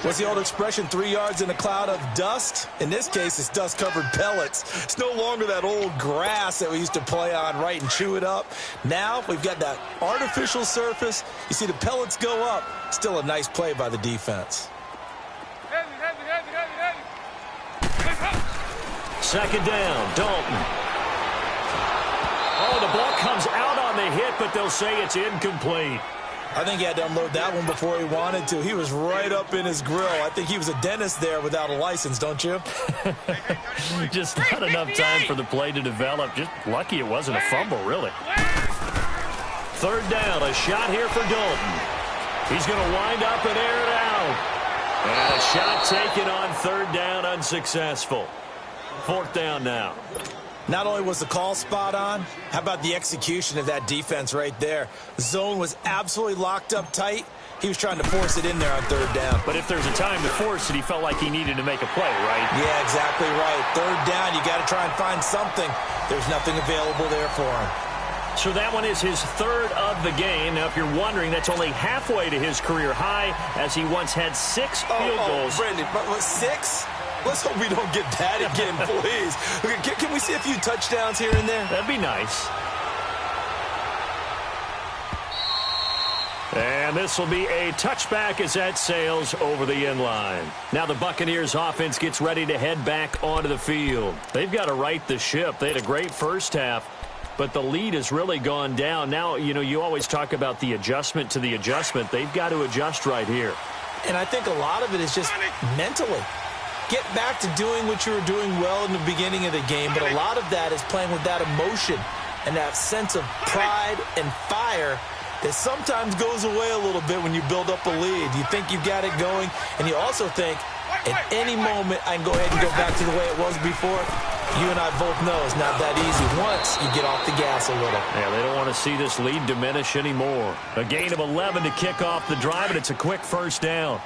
What's the old expression, 3 yards in a cloud of dust? In this case, it's dust-covered pellets. It's no longer that old grass that we used to play on, right, and chew it up. Now we've got that artificial surface. You see the pellets go up. Still a nice play by the defense. 2nd down, Dalton. Oh, the ball comes out on the hit, but they'll say it's incomplete. I think he had to unload that one before he wanted to. He was right up in his grill. I think he was a dentist there without a license, don't you? Just not enough time for the play to develop. Just lucky it wasn't a fumble, really. 3rd down, a shot here for Dalton. He's going to wind up and air it out. And a shot taken on 3rd down, unsuccessful. 4th down now. Not only was the call spot on, how about the execution of that defense right there? The zone was absolutely locked up tight. He was trying to force it in there on 3rd down. But if there's a time to force it, he felt like he needed to make a play, right? Yeah, exactly right. 3rd down, you got to try and find something. There's nothing available there for him. So that one is his 3rd of the game. Now, if you're wondering, that's only halfway to his career high, as he once had 6 field goals. Brandon, but 6? Let's hope we don't get that again, please. Can we see a few touchdowns here and there? That'd be nice. And this will be a touchback as that sails over the end line. Now the Buccaneers offense gets ready to head back onto the field. They've got to right the ship. They had a great first half, but the lead has really gone down. Now, you know, you always talk about the adjustment to the adjustment. They've got to adjust right here. And I think a lot of it is just mentally. Get back to doing what you were doing well in the beginning of the game, but a lot of that is playing with that emotion and that sense of pride and fire that sometimes goes away a little bit when you build up a lead. You think you've got it going, and you also think, at any moment, I can go ahead and go back to the way it was before. You and I both know it's not that easy once you get off the gas a little. Yeah, they don't want to see this lead diminish anymore. A gain of 11 to kick off the drive, and it's a quick first down.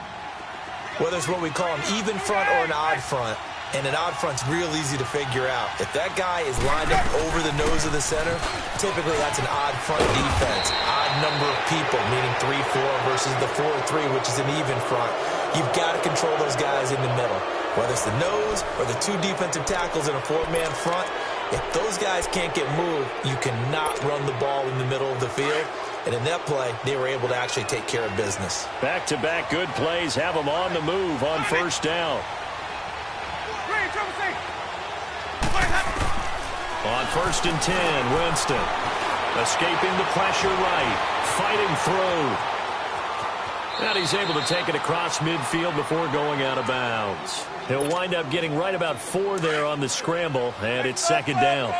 Whether it's what we call an even front or an odd front, and an odd front's real easy to figure out. If that guy is lined up over the nose of the center, typically that's an odd front defense. Odd number of people, meaning 3-4 versus the 4-3, which is an even front. You've got to control those guys in the middle. Whether it's the nose or the two defensive tackles in a four-man front, if those guys can't get moved, you cannot run the ball in the middle of the field. And in that play, they were able to actually take care of business. Back-to-back good plays have them on the move on first down. On 1st and 10, Winston escaping the pressure right, fighting through. And he's able to take it across midfield before going out of bounds. He'll wind up getting right about 4 there on the scramble, and it's 2nd down.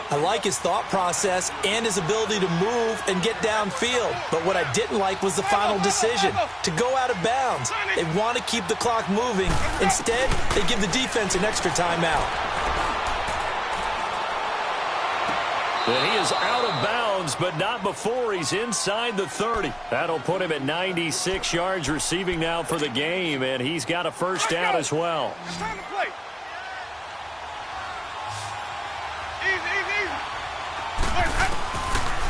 I like his thought process and his ability to move and get downfield. But what I didn't like was the final decision, to go out of bounds. They want to keep the clock moving. Instead, they give the defense an extra timeout. And he is out of bounds, but not before he's inside the 30. That'll put him at 96 yards receiving now for the game, and he's got a first down as well. Time to play. Easy.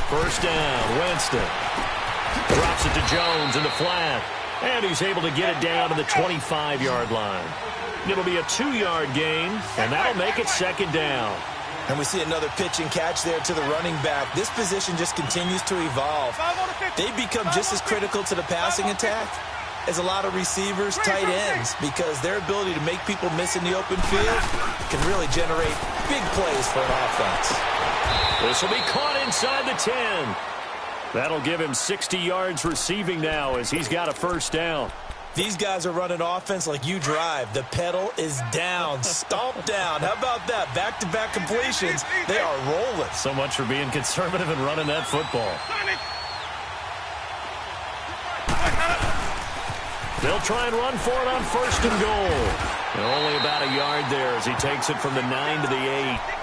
First down, Winston. Drops it to Jones in the flat, and he's able to get it down to the 25-yard line. It'll be a 2-yard gain, and that'll make it 2nd down. And we see another pitch and catch there to the running back. This position just continues to evolve. They become just as critical to the passing attack as a lot of receivers, tight ends, because their ability to make people miss in the open field can really generate big plays for an offense. This will be caught inside the 10. That'll give him 60 yards receiving now as he's got a first down. These guys are running offense like you drive. The pedal is down, stomped down. How about that? Back-to-back completions. They are rolling. So much for being conservative and running that football. They'll try and run for it on 1st and goal. And only about a yard there as he takes it from the 9 to the 8.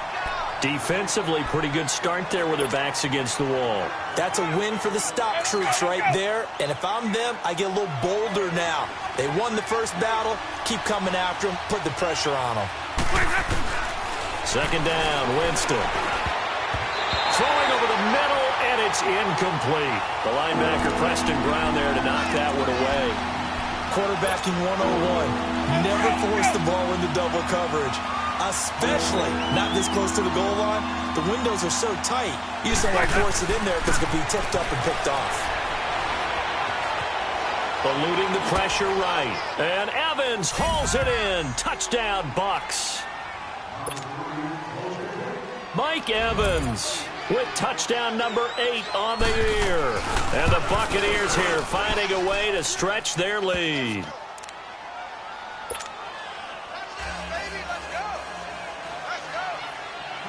Defensively, pretty good start there with their backs against the wall. That's a win for the stop troops right there. And if I'm them, I get a little bolder now. They won the first battle. Keep coming after them. Put the pressure on them. 2nd down, Winston. Throwing over the middle, and it's incomplete. The linebacker, Preston Brown, there to knock that one away. Quarterbacking 101. Never force the ball into double coverage. Especially not this close to the goal line. The windows are so tight, you just don't want to force it in there because it could be tipped up and picked off. Eluding the pressure right. And Evans hauls it in. Touchdown, Bucs. Mike Evans with touchdown number 8 on the year. And the Buccaneers here finding a way to stretch their lead.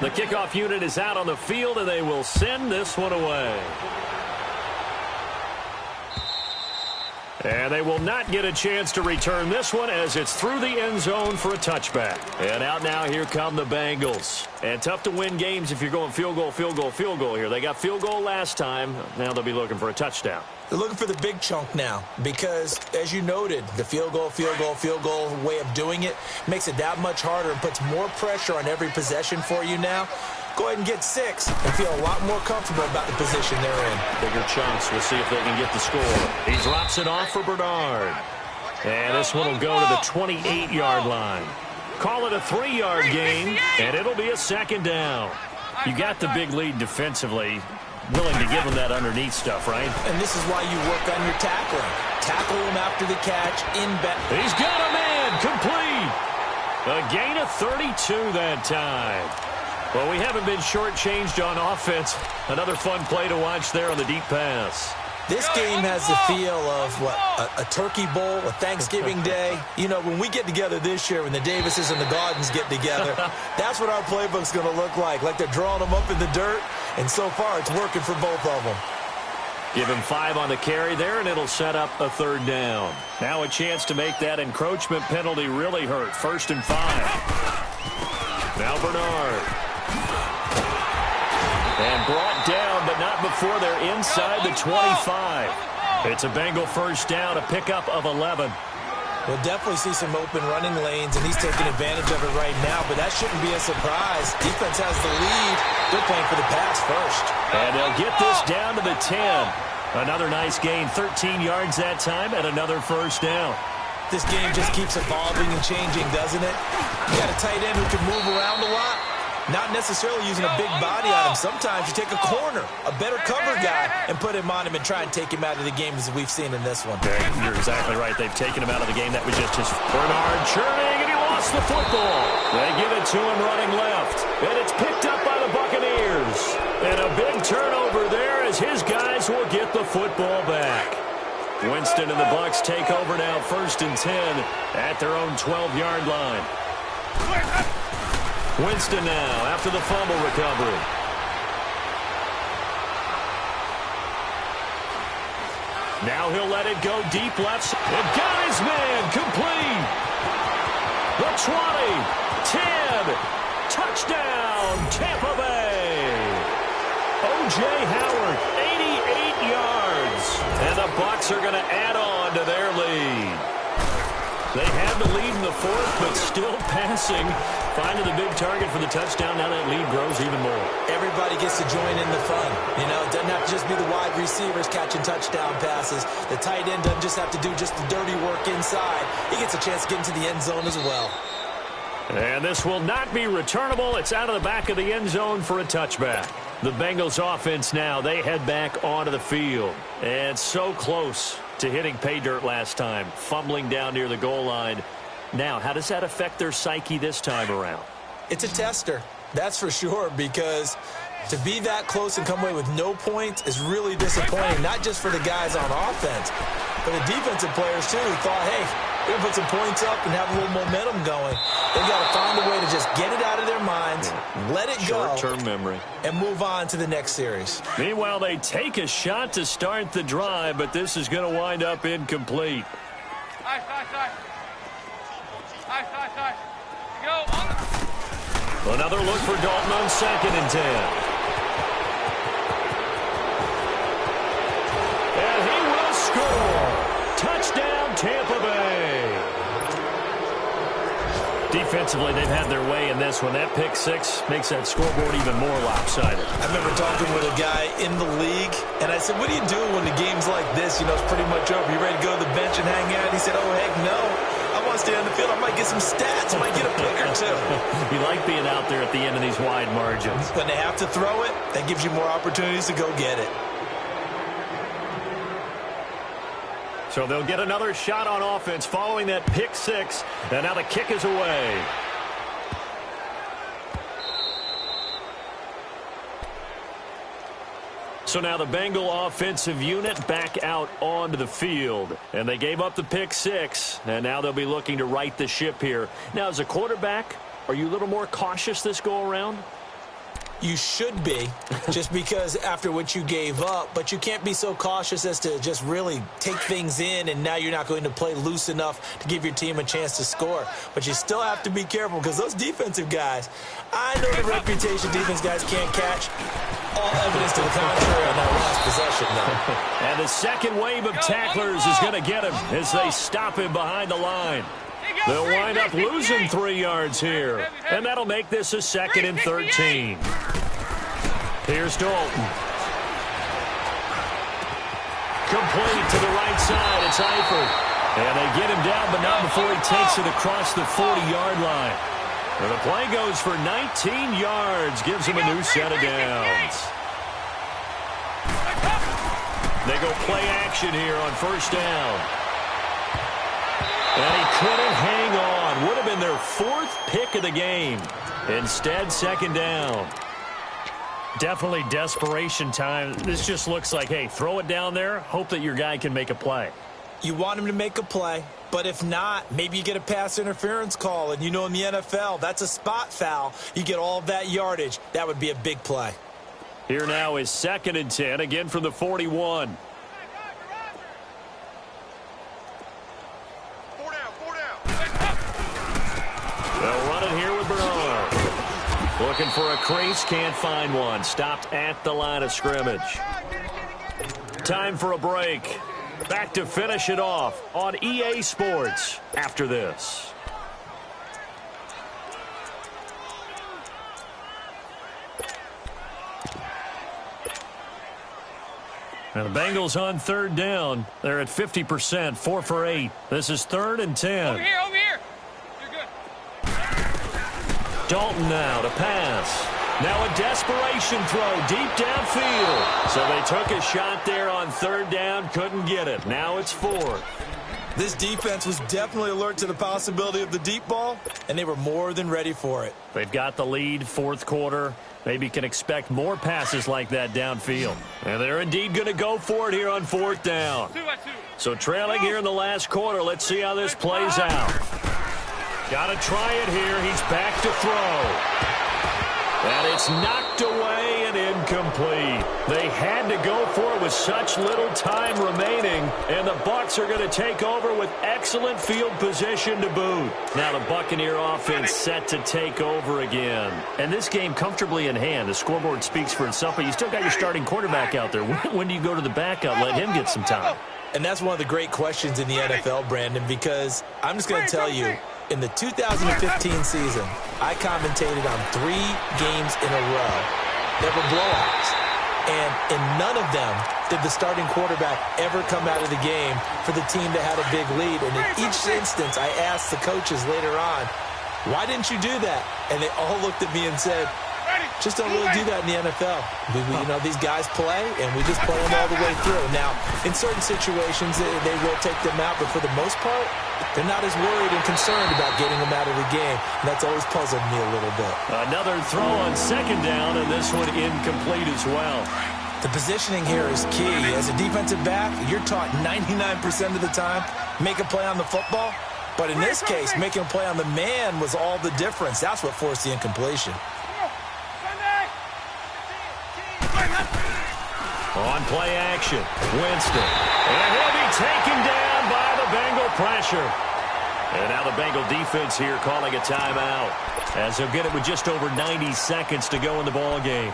The kickoff unit is out on the field, and they will send this one away. And they will not get a chance to return this one as it's through the end zone for a touchback. And out now, here come the Bengals. And tough to win games if you're going field goal here. They got field goal last time. Now they'll be looking for a touchdown. They're looking for the big chunk now because, as you noted, the field goal way of doing it makes it that much harder and puts more pressure on every possession for you now. Go ahead and get 6 and feel a lot more comfortable about the position they're in. Bigger chunks. We'll see if they can get the score. He drops it off for Bernard. And this one will go to the 28-yard line. Call it a 3-yard gain, and it'll be a 2nd down. You got the big lead defensively. Willing to give them that underneath stuff, right? And this is why you work on your tackling. Tackle him after the catch, in back. He's got a man, complete. A gain of 32 that time. Well, we haven't been shortchanged on offense. Another fun play to watch there on the deep pass. This game has the feel of, a turkey bowl, a Thanksgiving day. You know, when we get together this year, when the Davises and the Gardens get together, that's what our playbook's going to look like they're drawing them up in the dirt, and so far it's working for both of them. Give him 5 on the carry there, and it'll set up a 3rd down. Now a chance to make that encroachment penalty really hurt. 1st and 5. Now Bernard. And brought down, but not before they're inside the 25. It's a Bengal 1st down, a pickup of 11. We'll definitely see some open running lanes, and he's taking advantage of it right now, but that shouldn't be a surprise. Defense has the lead. They're playing for the pass first. And they'll get this down to the 10. Another nice gain, 13 yards that time, and another 1st down. This game just keeps evolving and changing, doesn't it? You got a tight end who can move around a lot. Not necessarily using a big body on him. Sometimes you take a corner, a better cover guy, and put him on him and try and take him out of the game as we've seen in this one. You're exactly right. They've taken him out of the game. That was just his Bernard churning, and he lost the football. They give it to him running left, and it's picked up by the Buccaneers. And a big turnover there as his guys will get the football back. Winston and the Bucs take over now, 1st and 10 at their own 12-yard line. Winston now after the fumble recovery. Now he'll let it go deep left. And got his man complete. The 20, 10, touchdown, Tampa Bay. O.J. Howard, 88 yards. And the Bucs are going to add on to their lead. They had the lead in the 4th, but still passing. Finding the big target for the touchdown. Now that lead grows even more. Everybody gets to join in the fun. You know, it doesn't have to just be the wide receivers catching touchdown passes. The tight end doesn't just have to do just the dirty work inside. He gets a chance to get into the end zone as well. And this will not be returnable. It's out of the back of the end zone for a touchback. The Bengals offense now, they head back onto the field. And so close to hitting pay dirt last time, fumbling down near the goal line. Now, how does that affect their psyche this time around? It's a tester, that's for sure, because to be that close and come away with no points is really disappointing, not just for the guys on offense, but the defensive players, too, who thought, hey, we're going to put some points up and have a little momentum going. They've got to find a way to just get it out of their minds, let it go, short-term memory, and move on to the next series. Meanwhile, they take a shot to start the drive, but this is going to wind up incomplete. Another look for Dalton on 2nd and 10. And he will score. Touchdown, Tampa Bay. Defensively, they've had their way in this one. That pick 6 makes that scoreboard even more lopsided. I remember talking with a guy in the league, and I said, what do you do when the game's like this? You know, it's pretty much over. You ready to go to the bench and hang out? He said, oh, heck no. I want to stay on the field. I might get some stats. I might get a pick or two. You like being out there at the end of these wide margins. When they have to throw it, that gives you more opportunities to go get it. So they'll get another shot on offense following that pick 6. And now the kick is away. So now the Bengal offensive unit back out onto the field. And they gave up the pick 6. And now they'll be looking to right the ship here. Now, as a quarterback, are you a little more cautious this go-around? You should be, just because after what you gave up, but you can't be so cautious as to just really take things in, and now you're not going to play loose enough to give your team a chance to score. But you still have to be careful, because those defensive guys, I know the reputation defense guys can't catch. All evidence to the contrary on that last possession, though. And the second wave of tacklers is going to get him as they stop him behind the line. They'll wind up losing 3 yards here, and that'll make this a 2nd and 13. Here's Dalton. Complete to the right side. It's Eifert. And they get him down, but not before he takes it across the 40-yard line. And the play goes for 19 yards. Gives him a new set of downs. They go play action here on 1st down. And he couldn't hang on. Would have been their 4th pick of the game. Instead, 2nd down. Definitely desperation time. This just looks like, hey, throw it down there, hope that your guy can make a play. You want him to make a play, but if not, maybe you get a pass interference call, and you know in the NFL, that's a spot foul. You get all of that yardage. That would be a big play. Here now is 2nd and 10, again from the 41. They'll run it here with Bernard. Looking for a crease, can't find one. Stopped at the line of scrimmage. Time for a break. Back to finish it off on EA Sports after this. And the Bengals on third down. They're at 50%, 4 for 8. This is 3rd and 10. Over here. You're good. Dalton now to pass. Now a desperation throw deep downfield. So they took a shot there on 3rd down, couldn't get it. Now it's 4th. This defense was definitely alert to the possibility of the deep ball, and they were more than ready for it. They've got the lead, 4th quarter. Maybe can expect more passes like that downfield. And they're indeed going to go for it here on 4th down. 2-2. So trailing here in the last quarter. Let's see how this plays out. Got to try it here. He's back to throw. And it's knocked away and incomplete. They had to go for it with such little time remaining. And the Bucs are going to take over with excellent field position to boot. Now the Buccaneer offense set to take over again. And this game comfortably in hand. The scoreboard speaks for itself, but you still got your starting quarterback out there. When do you go to the backup? Let him get some time. And that's one of the great questions in the NFL, Brandon, because I'm just going to tell you, in the 2015 season, I commentated on 3 games in a row that were blowouts. And in none of them did the starting quarterback ever come out of the game for the team that had a big lead. And in each instance, I asked the coaches later on, why didn't you do that? And they all looked at me and said, just don't really do that in the NFL. You know, these guys play, and we just play them all the way through. Now, in certain situations, they will take them out, but for the most part, they're not as worried and concerned about getting them out of the game. And that's always puzzled me a little bit. Another throw on 2nd down, and this one incomplete as well. The positioning here is key. As a defensive back, you're taught 99% of the time, make a play on the football. But in this case, making a play on the man was all the difference. That's what forced the incompletion. On play action, Winston. And he'll be taken down by the Bengal pressure. And now the Bengal defense here calling a timeout, as they'll get it with just over 90 seconds to go in the ball game.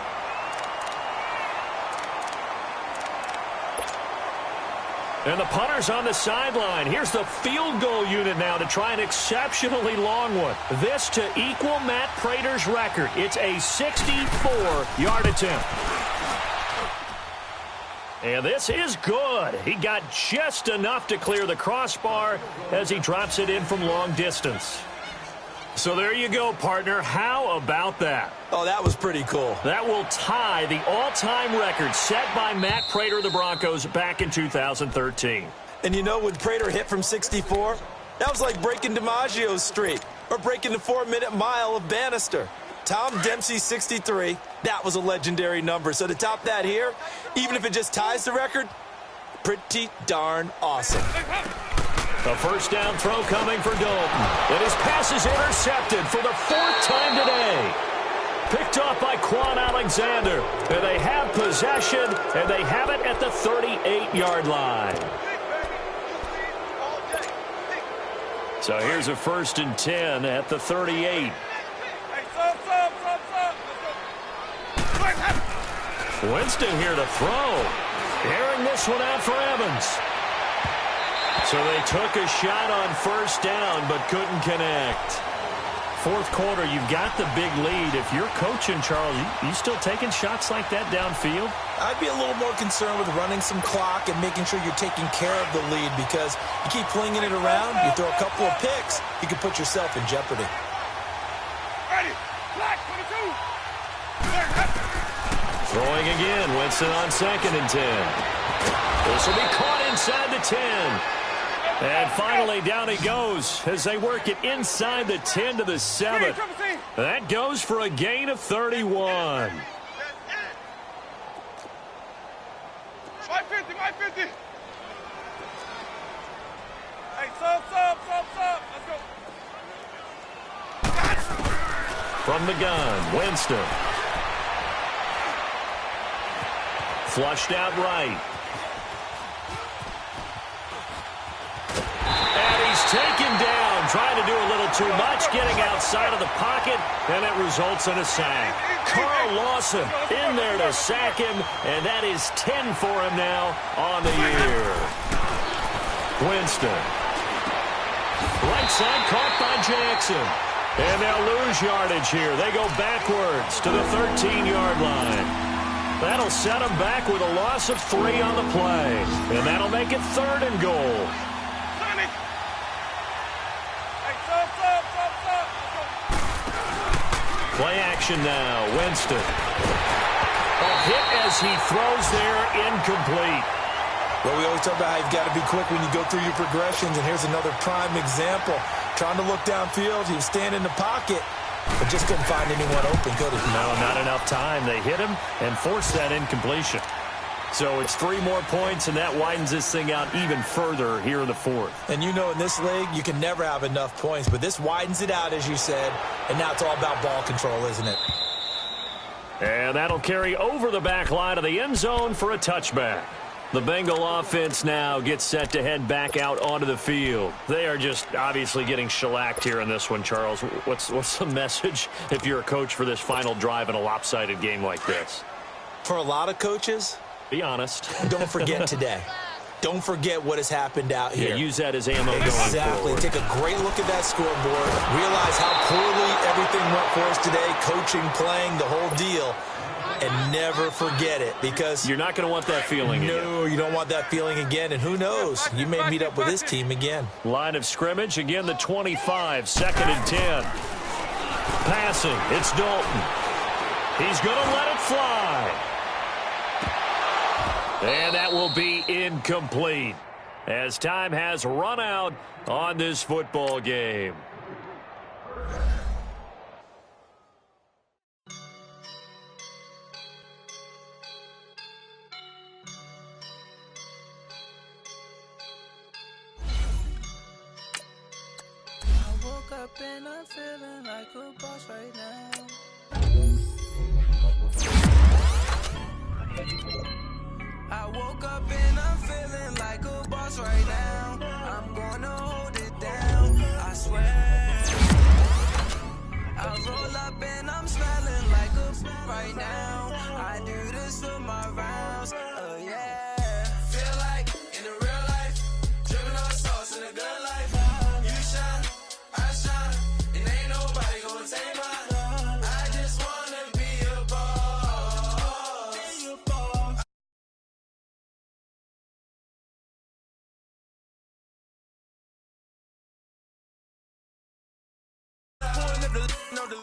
And the punter's on the sideline. Here's the field goal unit now to try an exceptionally long one. This to equal Matt Prater's record. It's a 64-yard attempt. And this is good. He got just enough to clear the crossbar as he drops it in from long distance. So there you go, partner. How about that? Oh, that was pretty cool. That will tie the all-time record set by Matt Prater of the Broncos back in 2013. And you know, when Prater hit from 64, that was like breaking DiMaggio's streak or breaking the 4-minute mile of Bannister. Tom Dempsey's 63, that was a legendary number. So to top that here, even if it just ties the record, pretty darn awesome. A first down throw coming for Dalton. And his pass is intercepted for the 4th time today. Picked off by Quan Alexander. And they have possession, and they have it at the 38-yard line. So here's a 1st and 10 at the 38. Winston here to throw. Airing this one out for Evans. So they took a shot on 1st down, but couldn't connect. 4th quarter, you've got the big lead. If you're coaching, Charles, you still taking shots like that downfield? I'd be a little more concerned with running some clock and making sure you're taking care of the lead, because you keep flinging it around, you throw a couple of picks, you can put yourself in jeopardy. Ready. Black 22. Throwing again, Winston on 2nd and 10. This will be caught inside the 10. And finally, down he goes as they work it inside the 10 to the 7. That goes for a gain of 31. 550, 550. Hey, sub. Let's go. From the gun, Winston. Flushed out right. And he's taken down trying to do a little too much, getting outside of the pocket, and it results in a sack. Carl Lawson in there to sack him, and that is 10 for him now on the year. Winston. Right side caught by Jackson. And they'll lose yardage here. They go backwards to the 13-yard line. That'll set them back with a loss of 3 on the play. And that'll make it 3rd and goal. Play action now. Winston. A hit as he throws there, incomplete. Well, we always talk about how you've got to be quick when you go through your progressions, and here's another prime example. Trying to look downfield, he was standing in the pocket, but just couldn't find anyone open, could he? No, not enough time. They hit him and forced that incompletion. So it's 3 more points, and that widens this thing out even further here in the 4th. And you know in this league, you can never have enough points, but this widens it out, as you said, and now it's all about ball control, isn't it? And that'll carry over the back line of the end zone for a touchback. The Bengal offense now gets set to head back out onto the field. They are just obviously getting shellacked here in this one, Charles. What's the message if you're a coach for this final drive in a lopsided game like this? For a lot of coaches, be honest. Don't forget today. Don't forget what has happened out here. Yeah, use that as ammo going forward. Exactly. Take a great look at that scoreboard. Realize how poorly everything went for us today. Coaching, playing, the whole deal. And never forget it, because you're not going to want that feeling again. No, you don't want that feeling again. And who knows? You may meet up with this team again. Line of scrimmage, again the 25, 2nd and 10. Passing, it's Dalton. He's going to let it fly. And that will be incomplete as time has run out on this football game. And I'm feeling like a boss right now. I woke up and I'm feeling like a boss right now. I'm gonna hold it down, I swear. I roll up and I'm smelling like a right now. I do this for my rounds, yeah. Feel like in the real life, dripping on sauce in a good life. You shine, I shine, and ain't nobody gonna take mine. I just wanna be a boss. Know the